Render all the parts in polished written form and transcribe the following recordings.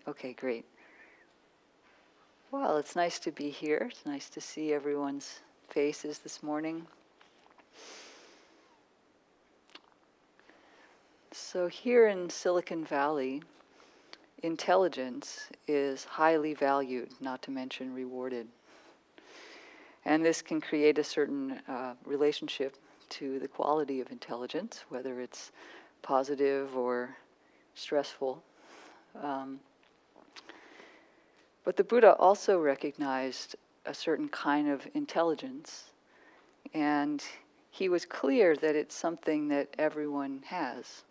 Okay, great. Well, it's nice to be here. It's nice to see everyone's faces this morning. So here in Silicon Valley, intelligence is highly valued, not to mention rewarded. And this can create a certain relationship to the quality of intelligence, whether it's positive or stressful. But the Buddha also recognized a certain kind of intelligence, and he was clear that it's something that everyone has.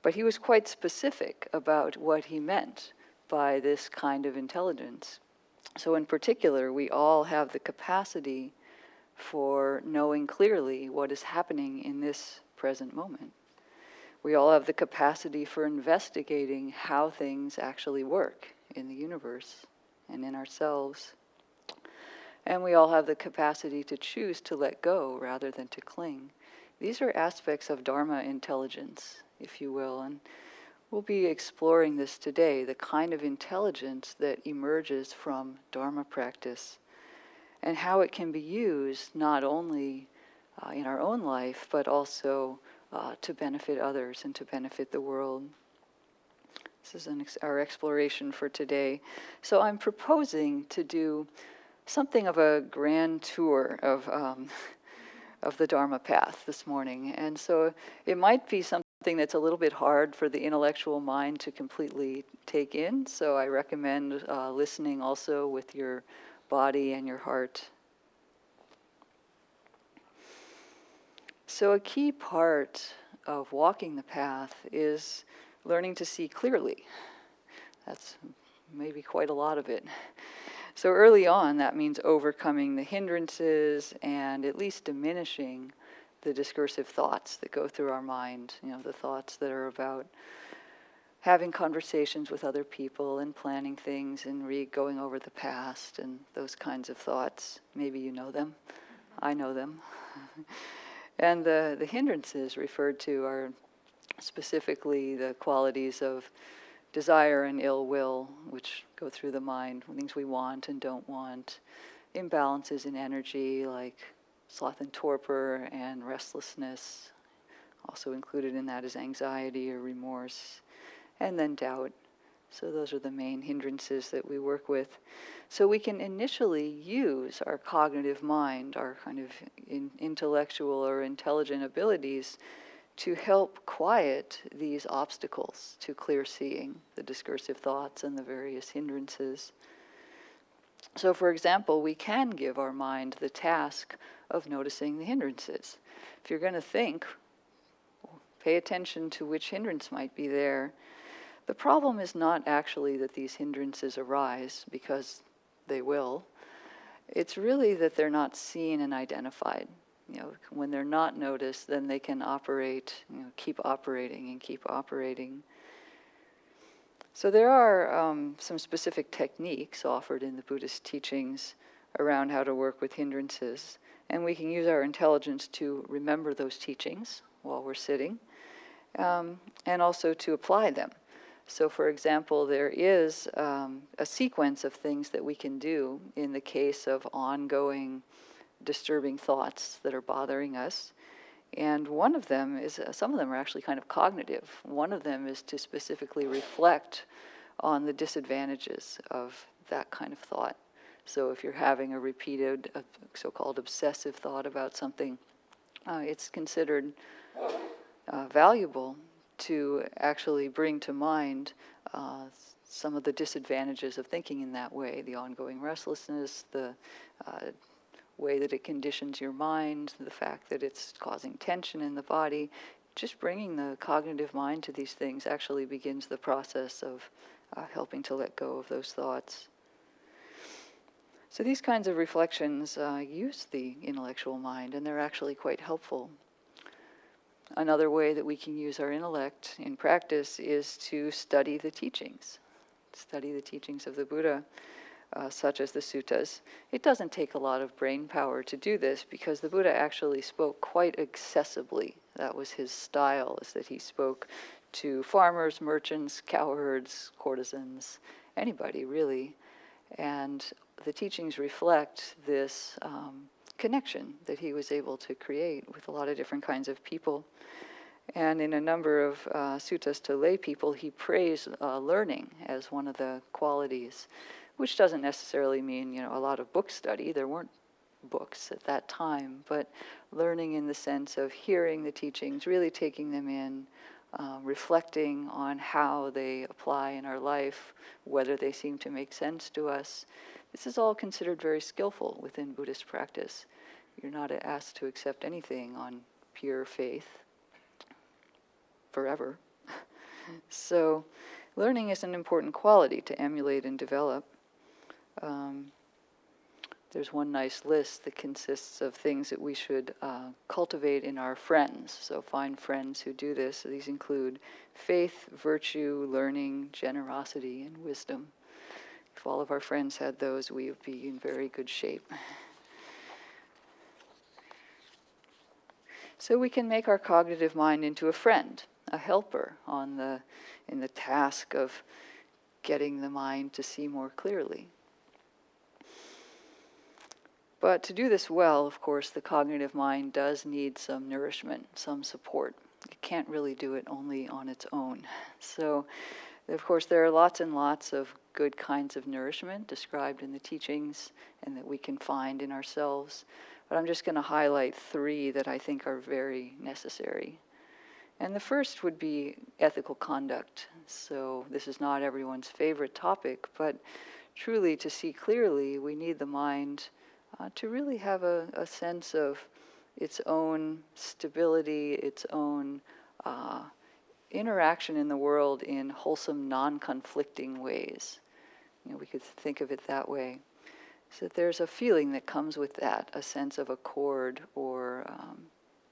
But he was quite specific about what he meant by this kind of intelligence. So in particular, we all have the capacity for knowing clearly what is happening in this present moment. We all have the capacity for investigating how things actually work in the universe and in ourselves. And we all have the capacity to choose to let go rather than to cling. These are aspects of Dharma intelligence, if you will, and we'll be exploring this today, the kind of intelligence that emerges from Dharma practice and how it can be used not only in our own life, but also to benefit others and to benefit the world. This is our exploration for today. So I'm proposing to do something of a grand tour of the Dharma path this morning. And so it might be something that's a little bit hard for the intellectual mind to completely take in. So I recommend listening also with your body and your heart. So a key part of walking the path is learning to see clearly. That's maybe quite a lot of it. So early on, that means overcoming the hindrances and at least diminishing the discursive thoughts that go through our mind, the thoughts that are about having conversations with other people and planning things and going over the past and those kinds of thoughts. Maybe you know them. I know them. And the hindrances referred to are specifically the qualities of desire and ill will, which go through the mind, things we want and don't want, imbalances in energy like sloth and torpor and restlessness. Also included in that is anxiety or remorse, and then doubt. So those are the main hindrances that we work with. So we can initially use our cognitive mind, our kind of intellectual or intelligent abilities to help quiet these obstacles to clear seeing, the discursive thoughts and the various hindrances. So for example, we can give our mind the task of noticing the hindrances. If you're going to think, pay attention to which hindrance might be there. The problem is not actually that these hindrances arise, because they will. It's really that they're not seen and identified. When they're not noticed, then they can operate, keep operating and keep operating. So there are some specific techniques offered in the Buddhist teachings around how to work with hindrances. And we can use our intelligence to remember those teachings while we're sitting, and also to apply them. So for example, there is a sequence of things that we can do in the case of ongoing disturbing thoughts that are bothering us. And one of them is, some of them are actually kind of cognitive. One of them is to specifically reflect on the disadvantages of that kind of thought. So if you're having a repeated, so-called obsessive thought about something, it's considered valuable to actually bring to mind some of the disadvantages of thinking in that way, the ongoing restlessness, the way that it conditions your mind, the fact that it's causing tension in the body. Just bringing the cognitive mind to these things actually begins the process of helping to let go of those thoughts. So these kinds of reflections use the intellectual mind, and they're actually quite helpful. Another way that we can use our intellect in practice is to study the teachings of the Buddha, such as the suttas. It doesn't take a lot of brain power to do this, because the Buddha actually spoke quite accessibly. That was his style, is that he spoke to farmers, merchants, cowherds, courtesans, anybody really. And the teachings reflect this connection that he was able to create with a lot of different kinds of people. And in a number of suttas to lay people, he praised learning as one of the qualities, which doesn't necessarily mean, a lot of book study. There weren't books at that time, but learning in the sense of hearing the teachings, really taking them in, reflecting on how they apply in our life, whether they seem to make sense to us. This is all considered very skillful within Buddhist practice. You're not asked to accept anything on pure faith forever. So learning is an important quality to emulate and develop. There's one nice list that consists of things that we should cultivate in our friends. So find friends who do this. These include faith, virtue, learning, generosity, and wisdom. If all of our friends had those, we would be in very good shape. So we can make our cognitive mind into a friend, a helper in the task of getting the mind to see more clearly. But to do this well, of course, the cognitive mind does need some nourishment, some support. It can't really do it only on its own. So, of course, there are lots and lots of good kinds of nourishment described in the teachings and that we can find in ourselves. But I'm just going to highlight 3 that I think are very necessary. And the first would be ethical conduct. So this is not everyone's favorite topic, but truly to see clearly, we need the mind to really have a sense of its own stability, its own interaction in the world in wholesome, non-conflicting ways. We could think of it that way. So that there's a feeling that comes with that, a sense of accord or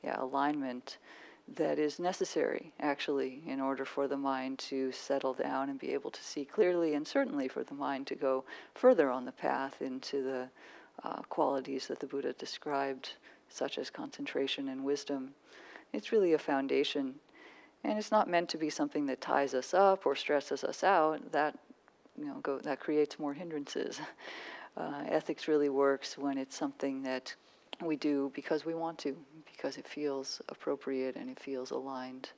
alignment that is necessary, actually, in order for the mind to settle down and be able to see clearly, and certainly for the mind to go further on the path into the qualities that the Buddha described, such as concentration and wisdom. It's really a foundation, and it's not meant to be something that ties us up or stresses us out. That that creates more hindrances. Ethics really works when it's something that we do because we want to, because it feels appropriate and it feels aligned.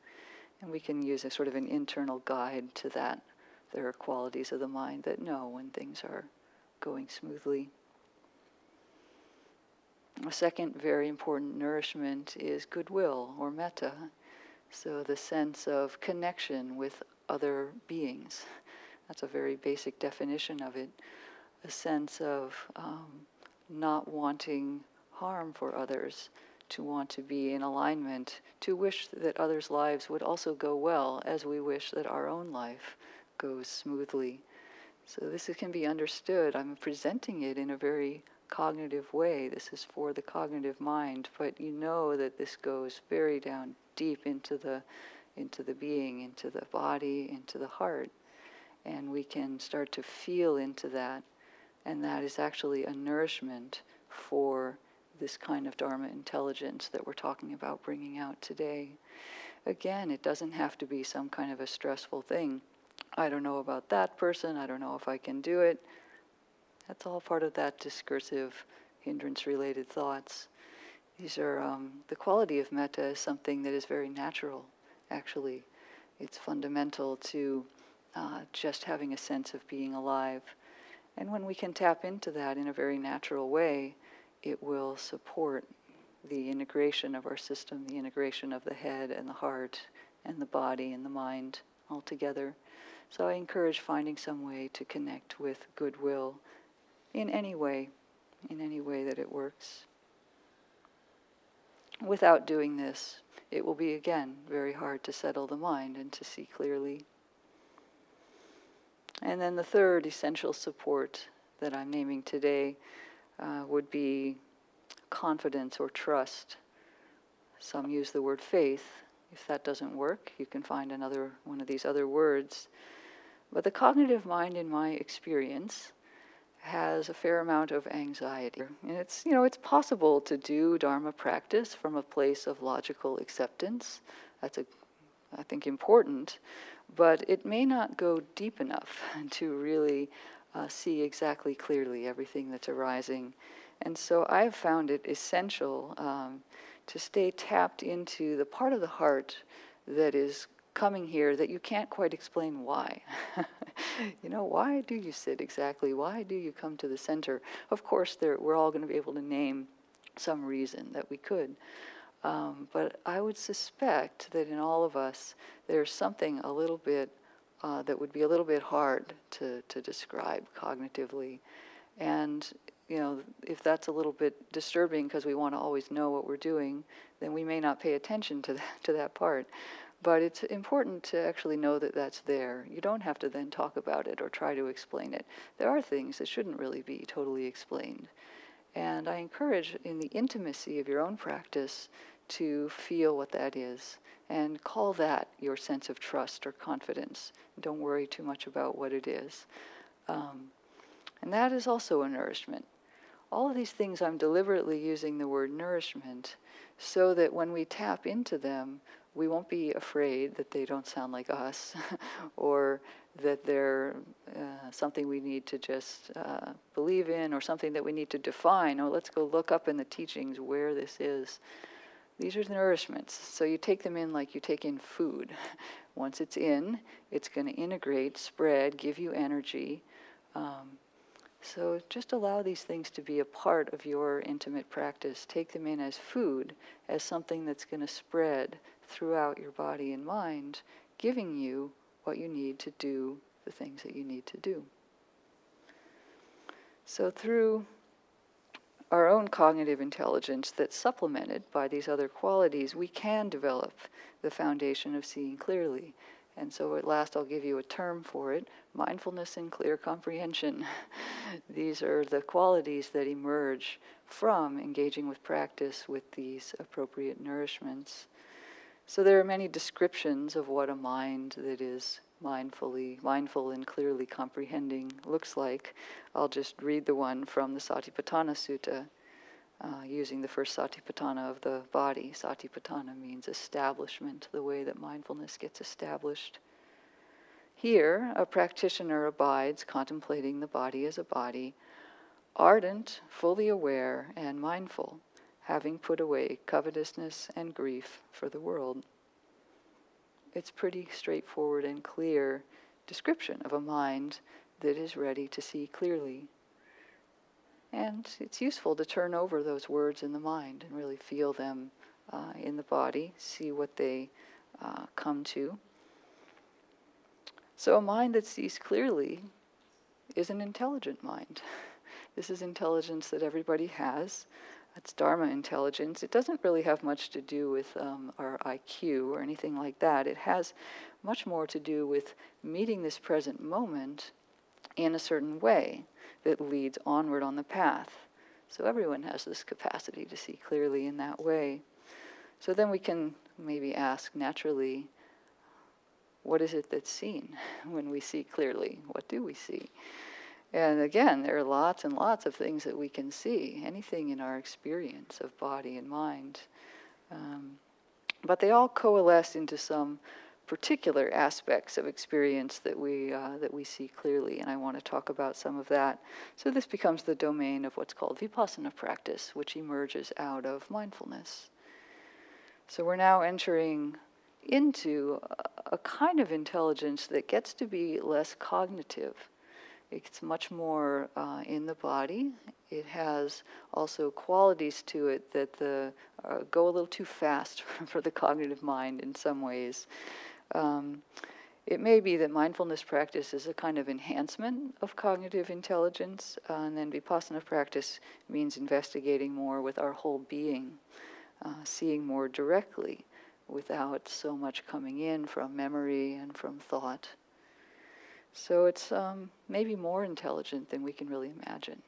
And we can use a sort of an internal guide to that. There are qualities of the mind that know when things are going smoothly. A second very important nourishment is goodwill or metta. So the sense of connection with other beings. That's a very basic definition of it. A sense of not wanting harm for others, to want to be in alignment, to wish that others' lives would also go well as we wish that our own life goes smoothly. So this can be understood. I'm presenting it in a very cognitive way. This is for the cognitive mind, but you know that this goes very down deep into the being, into the body, into the heart. And we can start to feel into that. And that is actually a nourishment for this kind of Dharma intelligence that we're talking about bringing out today. Again, it doesn't have to be some kind of a stressful thing. I don't know about that person. I don't know if I can do it. That's all part of that discursive, hindrance-related thoughts. These are, the quality of metta is something that is very natural, actually. It's fundamental to just having a sense of being alive. And when we can tap into that in a very natural way, it will support the integration of our system, the integration of the head and the heart and the body and the mind all together. So I encourage finding some way to connect with goodwill in any way that it works. Without doing this, it will be, again, very hard to settle the mind and to see clearly. And then the third essential support that I'm naming today would be confidence or trust. Some use the word faith. If that doesn't work, you can find another one of these other words. But the cognitive mind, in my experience, has a fair amount of anxiety. And it's possible to do Dharma practice from a place of logical acceptance. That's a I think, important, but it may not go deep enough to really see exactly clearly everything that's arising. And so I've found it essential to stay tapped into the part of the heart that is coming here that you can't quite explain why. Why do you sit exactly? Why do you come to the center? Of course, we're all going to be able to name some reason that we could. But I would suspect that in all of us, there's something a little bit that would be a little bit hard to describe cognitively. And, if that's a little bit disturbing because we want to always know what we're doing, then we may not pay attention to that part. But it's important to actually know that that's there. You don't have to then talk about it or try to explain it. There are things that shouldn't really be totally explained. And I encourage, in the intimacy of your own practice, to feel what that is and call that your sense of trust or confidence. Don't worry too much about what it is. And that is also a nourishment. All of these things, I'm deliberately using the word nourishment so that when we tap into them, we won't be afraid that they don't sound like us or that they're something we need to just believe in or something that we need to define. Oh, let's go look up in the teachings where this is. These are nourishments. So you take them in like you take in food. Once it's in, it's going to integrate, spread, give you energy. So just allow these things to be a part of your intimate practice. Take them in as food, as something that's going to spread throughout your body and mind, giving you what you need to do the things that you need to do. So through our own cognitive intelligence that's supplemented by these other qualities, we can develop the foundation of seeing clearly. And so at last I'll give you a term for it: mindfulness and clear comprehension. These are the qualities that emerge from engaging with practice with these appropriate nourishments. So there are many descriptions of what a mind that is mindful and clearly comprehending looks like. I'll just read the one from the Satipatthana Sutta, using the first Satipatthana of the body. Satipatthana means establishment, the way that mindfulness gets established. Here, a practitioner abides contemplating the body as a body, ardent, fully aware, and mindful, having put away covetousness and grief for the world. It's pretty straightforward and clear description of a mind that is ready to see clearly. And it's useful to turn over those words in the mind and really feel them in the body, see what they come to. So a mind that sees clearly is an intelligent mind. This is intelligence that everybody has. It's Dharma intelligence. It doesn't really have much to do with our IQ or anything like that. It has much more to do with meeting this present moment in a certain way that leads onward on the path. So everyone has this capacity to see clearly in that way. So then we can maybe ask naturally, what is it that's seen when we see clearly? What do we see? And again, there are lots and lots of things that we can see, anything in our experience of body and mind. But they all coalesce into some particular aspects of experience that we see clearly, and I want to talk about some of that. So this becomes the domain of what's called vipassana practice, which emerges out of mindfulness. So we're now entering into a kind of intelligence that gets to be less cognitive. It's much more in the body. It has also qualities to it that go a little too fast for the cognitive mind in some ways. It may be that mindfulness practice is a kind of enhancement of cognitive intelligence, and then vipassana practice means investigating more with our whole being, seeing more directly without so much coming in from memory and from thought. So it's maybe more intelligent than we can really imagine,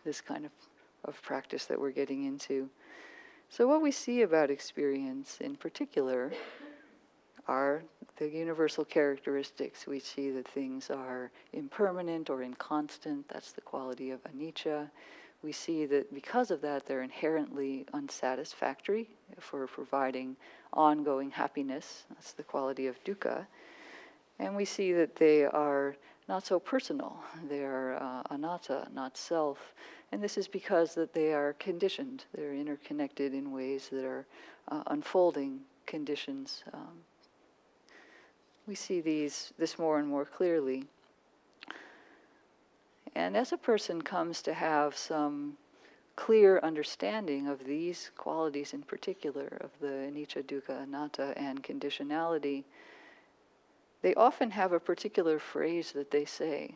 this kind of practice that we're getting into. So what we see about experience in particular are the universal characteristics. We see that things are impermanent or inconstant. That's the quality of anicca. we see that because of that, they're inherently unsatisfactory for providing ongoing happiness. That's the quality of dukkha. And we see that they are not so personal. They are anatta, not self. And this is because that they are conditioned. They're interconnected in ways that are unfolding conditions. We see this more and more clearly. And as a person comes to have some clear understanding of these qualities in particular, of the anicca, dukkha, anatta, and conditionality, they often have a particular phrase that they say.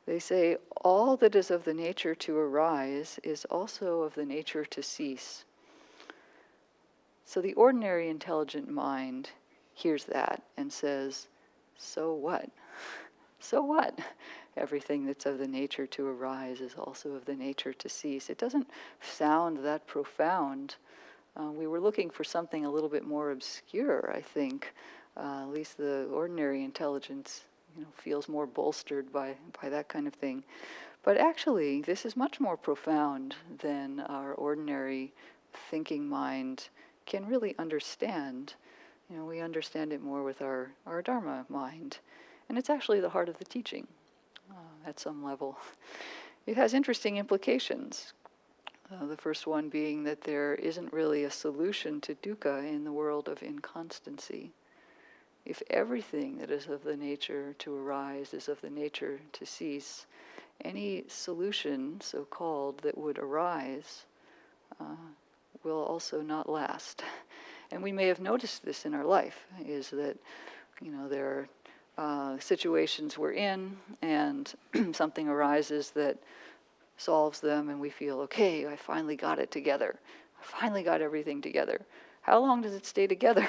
They say, all that is of the nature to arise is also of the nature to cease. So the ordinary intelligent mind hears that and says, so what? So what? Everything that's of the nature to arise is also of the nature to cease. It doesn't sound that profound. We were looking for something a little bit more obscure, I think. At least the ordinary intelligence, feels more bolstered by that kind of thing. But actually, this is much more profound than our ordinary thinking mind can really understand. We understand it more with our Dharma mind. And it's actually the heart of the teaching at some level. It has interesting implications. The first one being that there isn't really a solution to dukkha in the world of inconstancy. If everything that is of the nature to arise is of the nature to cease, any solution, so-called, that would arise will also not last. And we may have noticed this in our life, is that, there are situations we're in and something arises that solves them and we feel, okay, I finally got it together. I finally got everything together. How long does it stay together?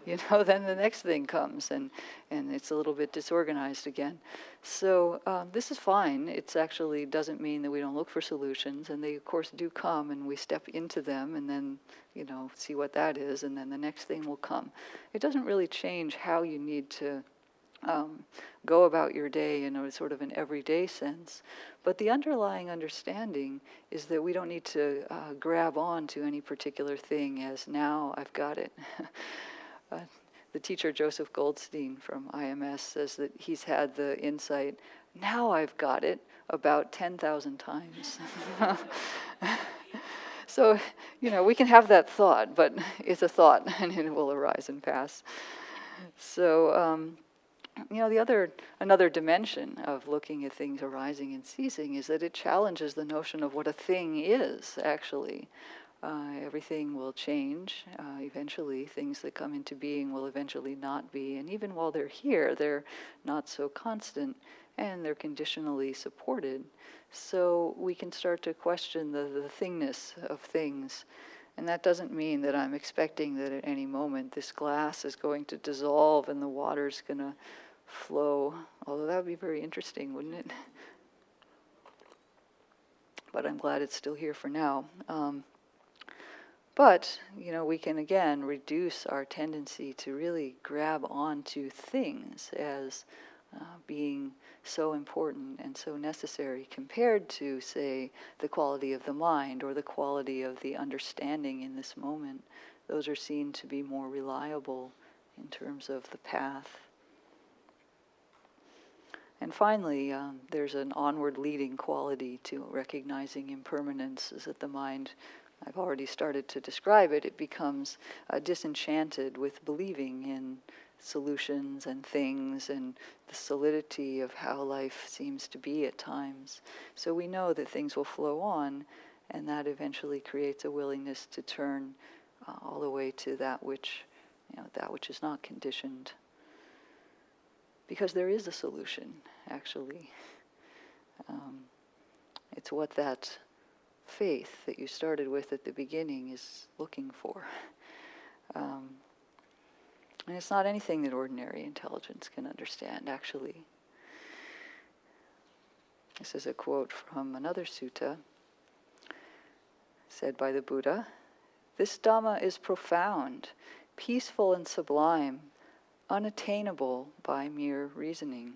Then the next thing comes and it's a little bit disorganized again. So this is fine. It actually doesn't mean that we don't look for solutions, and they of course do come and we step into them and then, see what that is, and then the next thing will come. It doesn't really change how you need to go about your day in a sort of an everyday sense. But the underlying understanding is that we don't need to grab on to any particular thing as now I've got it. The teacher Joseph Goldstein from IMS says that he's had the insight, now I've got it, about 10,000 times. So, we can have that thought, but it's a thought and it will arise and pass. So, another dimension of looking at things arising and ceasing is that it challenges the notion of what a thing is, actually. Everything will change. Eventually, things that come into being will eventually not be. And even while they're here, they're not so constant, and they're conditionally supported. So we can start to question the thingness of things. And that doesn't mean that I'm expecting that at any moment this glass is going to dissolve and the water's going to flow. Although that would be very interesting, wouldn't it? But I'm glad it's still here for now. But, we can again reduce our tendency to really grab onto things as being so important and so necessary compared to, say, the quality of the mind or the quality of the understanding in this moment. Those are seen to be more reliable in terms of the path. And finally, there's an onward leading quality to recognizing impermanence, is that the mind, I've already started to describe it, it becomes disenchanted with believing in solutions and things and the solidity of how life seems to be at times. So we know that things will flow on, and that eventually creates a willingness to turn all the way to that which is not conditioned. Because there is a solution, actually. It's what that faith that you started with at the beginning is looking for. And it's not anything that ordinary intelligence can understand, actually. This is a quote from another sutta, said by the Buddha. This Dhamma is profound, peaceful and sublime, unattainable by mere reasoning,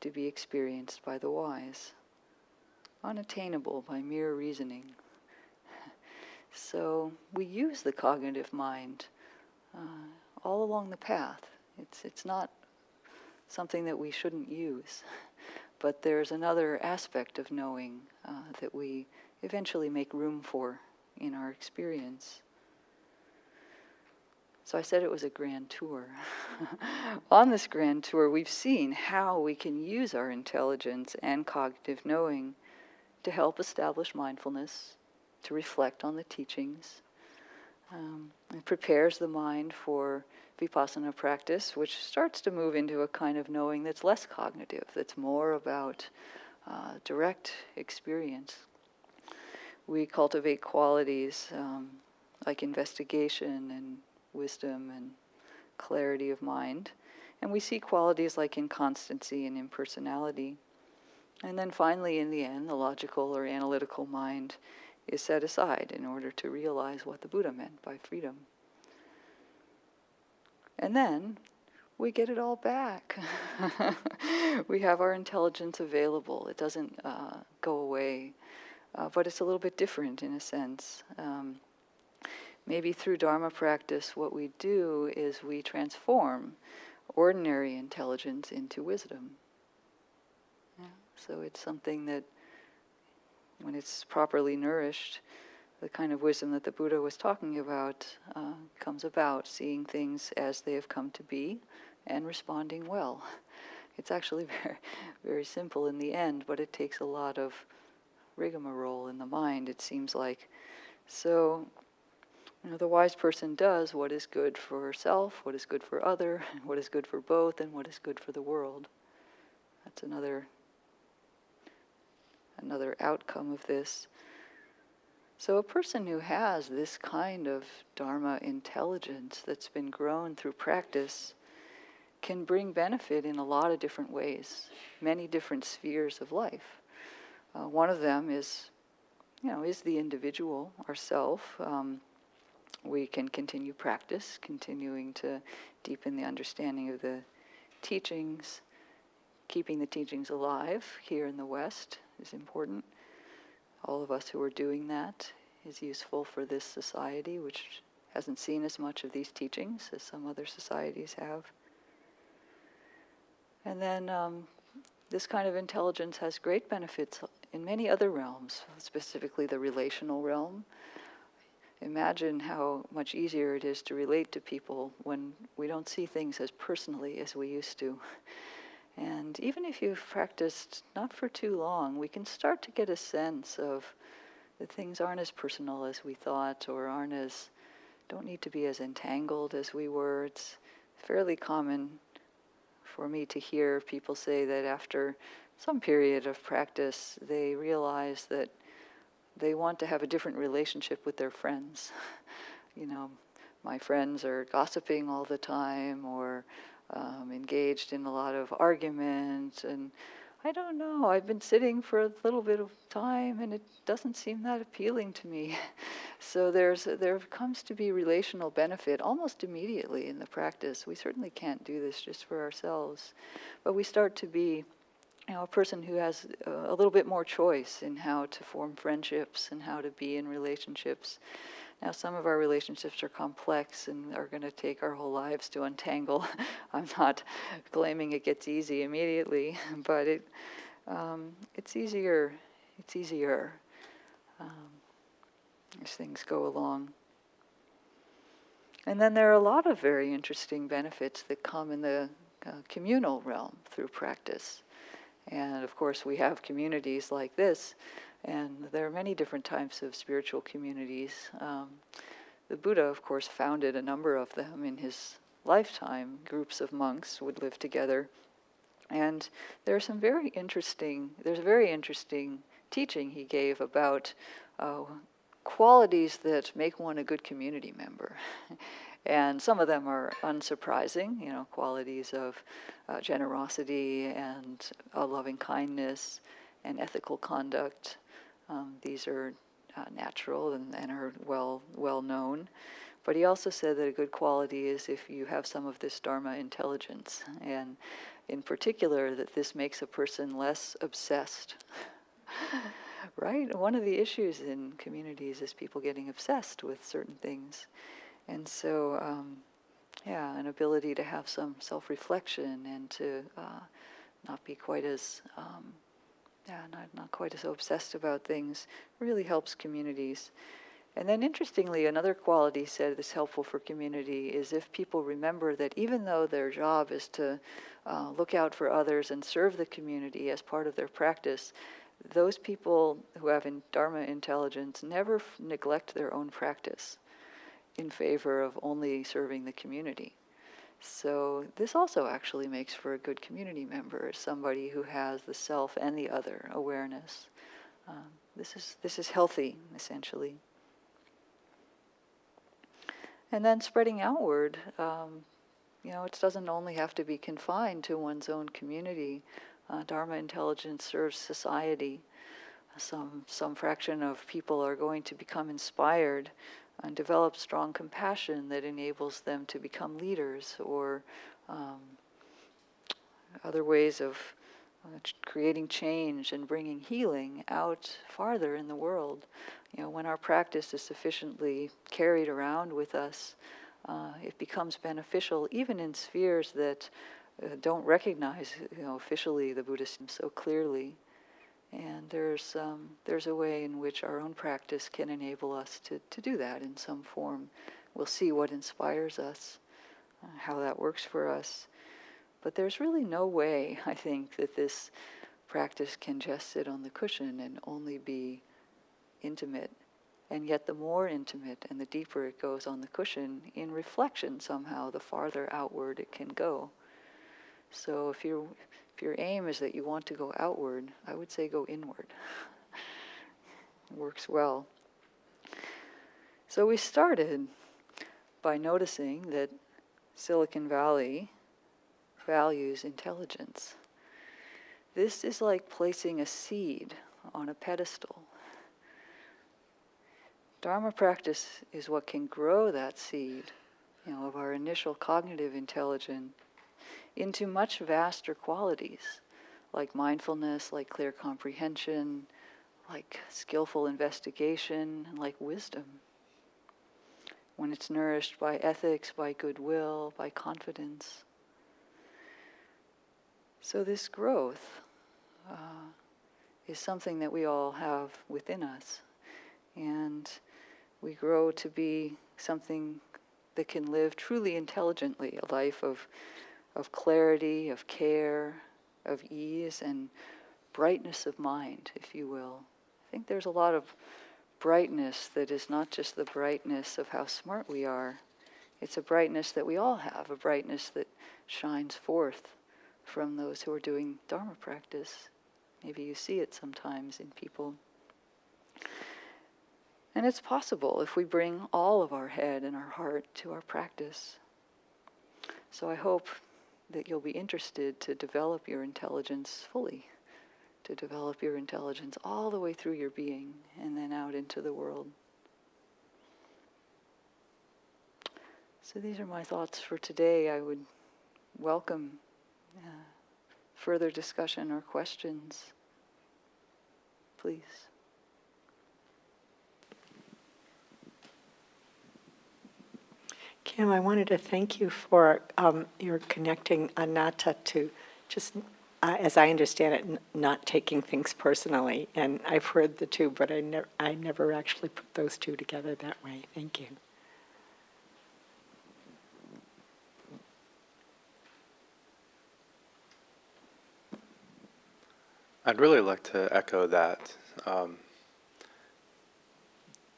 to be experienced by the wise. unattainable by mere reasoning. So we use the cognitive mind all along the path. It's not something that we shouldn't use, but there's another aspect of knowing that we eventually make room for in our experience. So I said it was a grand tour. On this grand tour, we've seen how we can use our intelligence and cognitive knowing to help establish mindfulness, to reflect on the teachings. It prepares the mind for vipassana practice, which starts to move into a kind of knowing that's less cognitive, that's more about direct experience. We cultivate qualities like investigation and wisdom and clarity of mind. And we see qualities like inconstancy and impersonality. And then finally, in the end, the logical or analytical mind is set aside in order to realize what the Buddha meant by freedom. And then we get it all back. We have our intelligence available. It doesn't go away, but it's a little bit different in a sense. Maybe through Dharma practice, what we do is we transform ordinary intelligence into wisdom. Yeah? So it's something that, when it's properly nourished, the kind of wisdom that the Buddha was talking about comes about, seeing things as they have come to be and responding well. It's actually very, very simple in the end, but it takes a lot of rigmarole in the mind, it seems like. So, the wise person does what is good for self, what is good for other, what is good for both, and what is good for the world. That's another outcome of this. So a person who has this kind of Dharma intelligence that's been grown through practice can bring benefit in a lot of different ways, many different spheres of life. One of them is the individual, ourself. We can continue practice, continuing to deepen the understanding of the teachings. Keeping the teachings alive here in the West is important. All of us who are doing that is useful for this society, which hasn't seen as much of these teachings as some other societies have. And then this kind of intelligence has great benefits in many other realms, specifically the relational realm. Imagine how much easier it is to relate to people when we don't see things as personally as we used to. And even if you've practiced not for too long, we can start to get a sense of that things aren't as personal as we thought, or don't need to be as entangled as we were. It's fairly common for me to hear people say that after some period of practice, they realize that they want to have a different relationship with their friends. My friends are gossiping all the time, or engaged in a lot of argument, and I don't know, I've been sitting for a little bit of time and it doesn't seem that appealing to me. So there comes to be relational benefit almost immediately in the practice. We certainly can't do this just for ourselves, but we start to be a person who has a little bit more choice in how to form friendships and how to be in relationships. Now, some of our relationships are complex and are going to take our whole lives to untangle. I'm not claiming it gets easy immediately, but it's easier. It's easier as things go along. And then there are a lot of very interesting benefits that come in the communal realm through practice. And of course, we have communities like this. And there are many different types of spiritual communities. The Buddha, of course, founded a number of them in his lifetime. Groups of monks would live together. And there's a very interesting teaching he gave about qualities that make one a good community member. And some of them are unsurprising, qualities of generosity and loving kindness and ethical conduct. These are natural and are well known. But he also said that a good quality is if you have some of this Dharma intelligence, and in particular that this makes a person less obsessed. Right? One of the issues in communities is people getting obsessed with certain things. And so, yeah, an ability to have some self-reflection and to not be quite as, not quite as obsessed about things really helps communities. And then interestingly, another quality said is helpful for community is if people remember that even though their job is to look out for others and serve the community as part of their practice, those people who have Dharma intelligence never neglect their own practice in favor of only serving the community. So this also actually makes for a good community member, somebody who has the self and the other awareness. This is healthy, essentially. And then spreading outward, it doesn't only have to be confined to one's own community. Dharma intelligence serves society. Some fraction of people are going to become inspired and develop strong compassion that enables them to become leaders or other ways of creating change and bringing healing out farther in the world. When our practice is sufficiently carried around with us, it becomes beneficial even in spheres that don't recognize, officially the Buddhism so clearly. And there's a way in which our own practice can enable us to do that in some form. We'll see what inspires us, how that works for us. But there's really no way, I think, that this practice can just sit on the cushion and only be intimate. And yet the more intimate and the deeper it goes on the cushion, in reflection somehow, the farther outward it can go. So if your aim is that you want to go outward, I would say go inward. It works well. So we started by noticing that Silicon Valley values intelligence. This is like placing a seed on a pedestal. Dharma practice is what can grow that seed, of our initial cognitive intelligence into much vaster qualities, like mindfulness, like clear comprehension, like skillful investigation, and like wisdom. When it's nourished by ethics, by goodwill, by confidence. So this growth is something that we all have within us. And we grow to be something that can live truly intelligently, a life of clarity, of care, of ease, and brightness of mind, if you will. I think there's a lot of brightness that is not just the brightness of how smart we are. It's a brightness that we all have, a brightness that shines forth from those who are doing Dharma practice. Maybe you see it sometimes in people. And it's possible if we bring all of our head and our heart to our practice. So I hope that you'll be interested to develop your intelligence fully, to develop your intelligence all the way through your being and then out into the world. So these are my thoughts for today. I would welcome further discussion or questions, please. Kim, I wanted to thank you for your connecting anatta to just, as I understand it, not taking things personally. And I've heard the two, but I never actually put those two together that way. Thank you. I'd really like to echo that.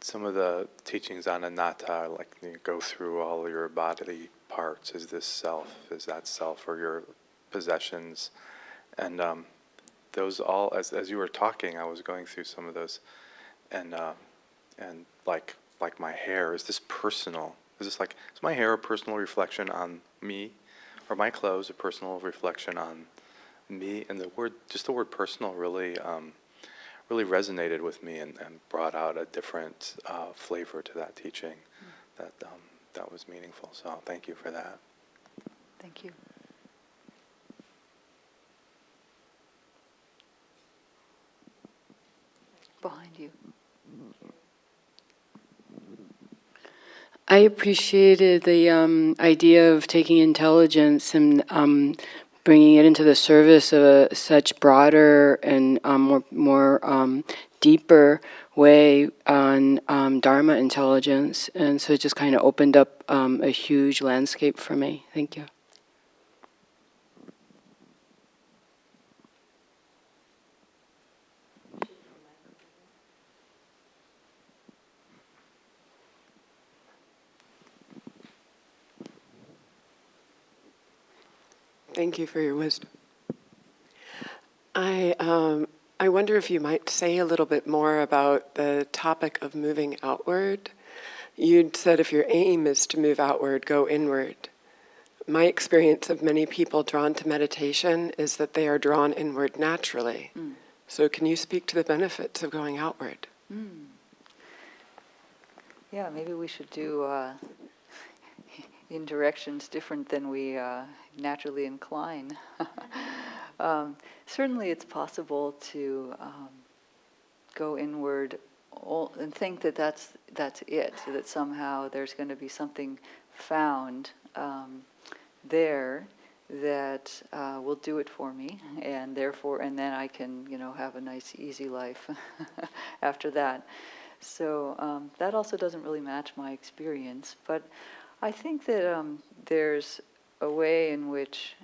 Some of the teachings on anatta, like you go through all your bodily parts. Is this self? Is that self? Or your possessions? And those all, as you were talking, I was going through some of those, and like my hair. Is this personal? Is my hair a personal reflection on me, or my clothes a personal reflection on me? And the word personal really resonated with me and brought out a different flavor to that teaching that was meaningful. So thank you for that. Thank you. behind you. I appreciated the idea of taking intelligence and bringing it into the service of a such broader and more deeper way on Dharma intelligence. And so it just kind of opened up a huge landscape for me. Thank you. Thank you for your wisdom. I wonder if you might say a little bit more about the topic of moving outward. You'd said if your aim is to move outward, go inward. My experience of many people drawn to meditation is that they are drawn inward naturally. So can you speak to the benefits of going outward? Yeah, maybe we should do in directions different than we naturally incline. Certainly it's possible to go inward and think that that's it, that somehow there's going to be something found there that will do it for me, and then I can, have a nice, easy life after that. So that also doesn't really match my experience, but I think that there's a way in which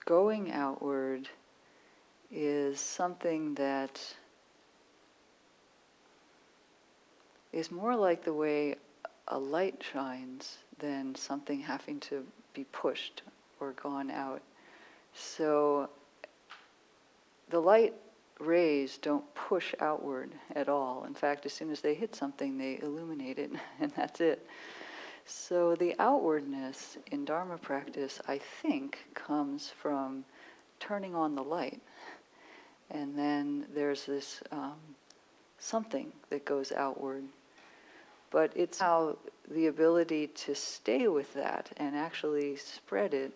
going outward is something that is more like the way a light shines than something having to be pushed or gone out. So the light rays don't push outward at all. In fact, as soon as they hit something, they illuminate it, and that's it. So the outwardness in Dharma practice, I think, comes from turning on the light. And then there's this something that goes outward. But it's how the ability to stay with that and actually spread it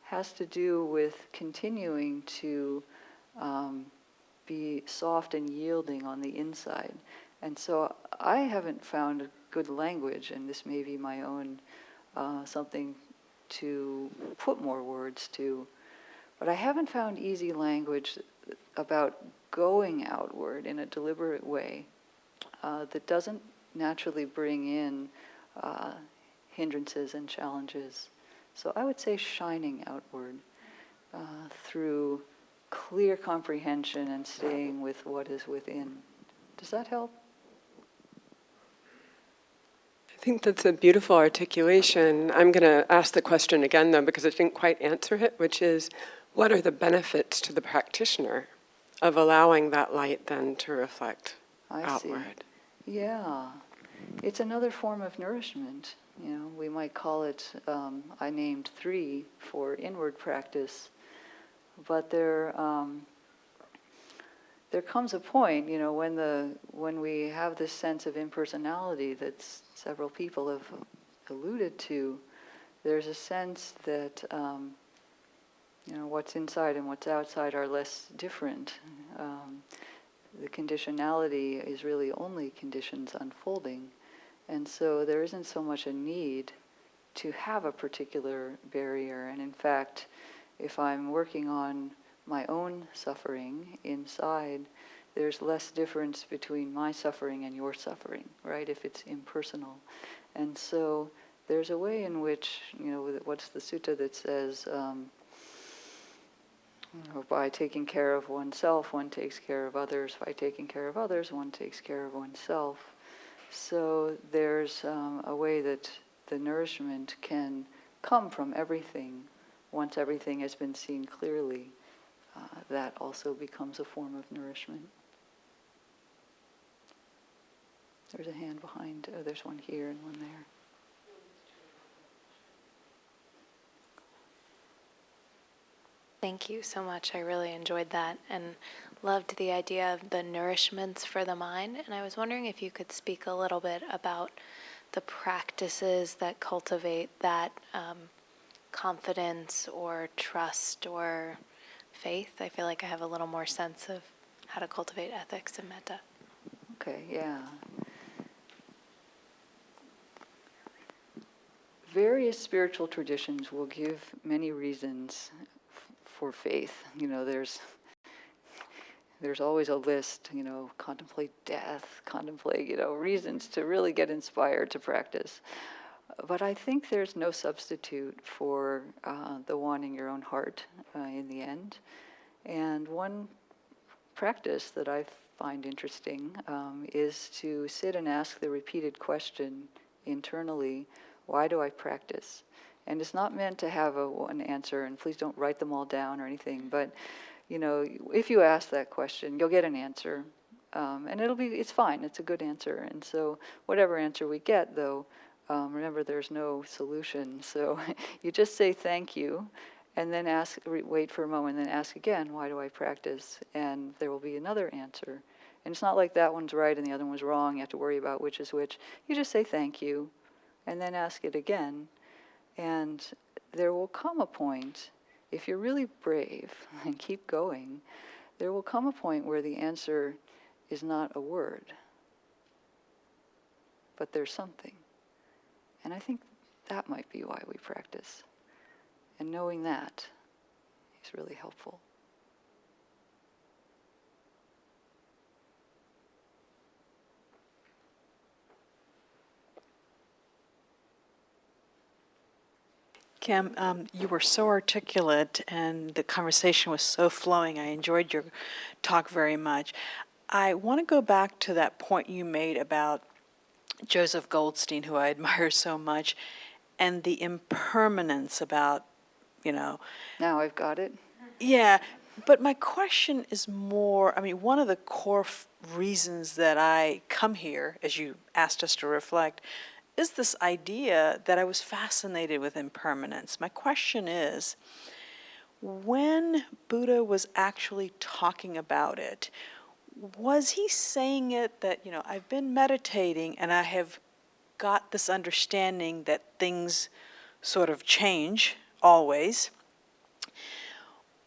has to do with continuing to be soft and yielding on the inside. And so I haven't found a good language, and this may be my own something to put more words to, but I haven't found easy language about going outward in a deliberate way that doesn't naturally bring in hindrances and challenges. So I would say shining outward through clear comprehension and staying with what is within. Does that help? I think that's a beautiful articulation. I'm going to ask the question again, though, because I didn't quite answer it, which is, what are the benefits to the practitioner of allowing that light then to reflect outward? Yeah. It's another form of nourishment. We might call it, I named 3 for inward practice, but there comes a point, when we have this sense of impersonality that several people have alluded to. There's a sense that what's inside and what's outside are less different. The conditionality is really only conditions unfolding, and so there isn't so much a need to have a particular barrier. And in fact, if I'm working on my own suffering inside, there's less difference between my suffering and your suffering, right, if it's impersonal. And so there's a way in which, what's the sutta that says, by taking care of oneself, one takes care of others. By taking care of others, one takes care of oneself. So there's a way that the nourishment can come from everything. Once everything has been seen clearly, that also becomes a form of nourishment. There's a hand behind. Oh, there's one here and one there. Thank you so much. I really enjoyed that and loved the idea of the nourishments for the mind. And I was wondering if you could speak a little bit about the practices that cultivate that confidence or trust or faith. I feel like I have a little more sense of how to cultivate ethics and metta. Okay, yeah. Various spiritual traditions will give many reasons for faith. You know, there's always a list, you know, contemplate death, contemplate, you know, reasons to really get inspired to practice. But I think there's no substitute for the one in your own heart in the end. And one practice that I find interesting is to sit and ask the repeated question internally, why do I practice? And it's not meant to have one answer, and please don't write them all down or anything, but you know, if you ask that question, you'll get an answer, and it's fine, it's a good answer. And so whatever answer we get, though, remember there's no solution, so you just say thank you, and then wait for a moment, and then ask again, why do I practice? And there will be another answer. And it's not like that one's right and the other one's wrong, you have to worry about which is which. You just say thank you, and then ask it again. And there will come a point, if you're really brave and keep going, there will come a point where the answer is not a word, but there's something. And I think that might be why we practice. And knowing that is really helpful. Kim, you were so articulate and the conversation was so flowing. I enjoyed your talk very much. I want to go back to that point you made about Joseph Goldstein, who I admire so much, and the impermanence about, you know. Now I've got it. Yeah, but my question is more, I mean, one of the core reasons that I come here, as you asked us to reflect, is this idea that I was fascinated with impermanence. My question is, when Buddha was actually talking about it, was he saying it that, you know, I've been meditating and I have got this understanding that things sort of change always?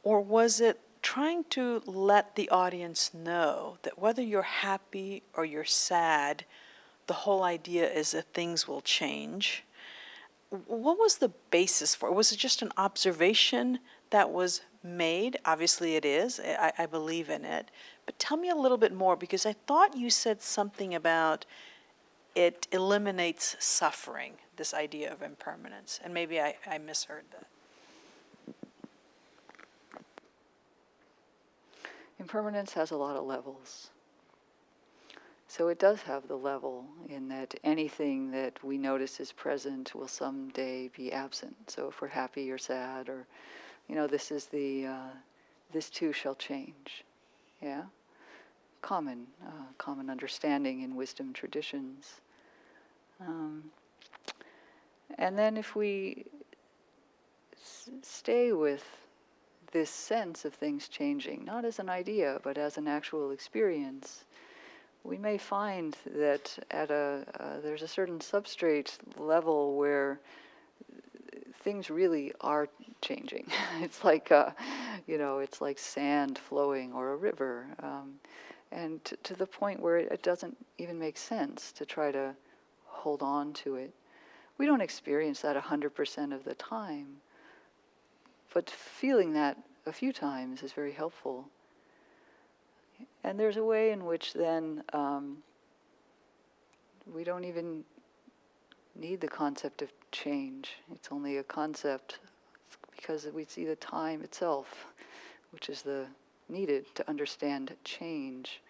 Or was it trying to let the audience know that whether you're happy or you're sad, the whole idea is that things will change? What was the basis for it? Was it just an observation that was made? Obviously it is. I believe in it. But tell me a little bit more, because I thought you said something about it eliminates suffering, this idea of impermanence. And maybe I misheard that. Impermanence has a lot of levels. So it does have the level in that anything that we notice is present will someday be absent. So if we're happy or sad, or, you know, this too shall change. Yeah? Common understanding in wisdom traditions. And then if we stay with this sense of things changing, not as an idea, but as an actual experience, we may find that at there's a certain substrate level where things really are changing. It's like, it's like sand flowing or a river. And to the point where it doesn't even make sense to try to hold on to it. We don't experience that 100% of the time, but feeling that a few times is very helpful. And there's a way in which then we don't even need the concept of change. It's only a concept because we see the time itself, which is the needed to understand change,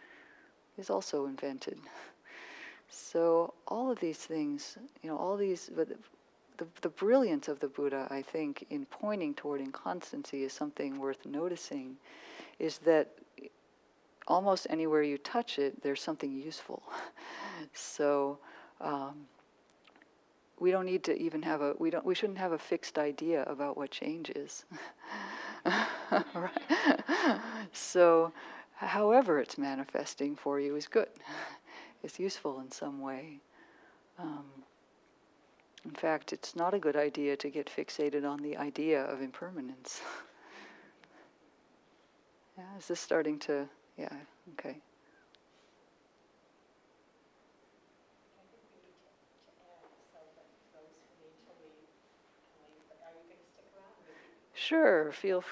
is also invented. So all of these things, the brilliance of the Buddha, I think, in pointing toward inconstancy is something worth noticing, is that almost anywhere you touch it, there's something useful. So we don't need to even have we shouldn't have a fixed idea about what change is. Right? So however it's manifesting for you is good. It's useful in some way. In fact, it's not a good idea to get fixated on the idea of impermanence. Yeah, is this starting to Yeah, okay. Sure, feel free.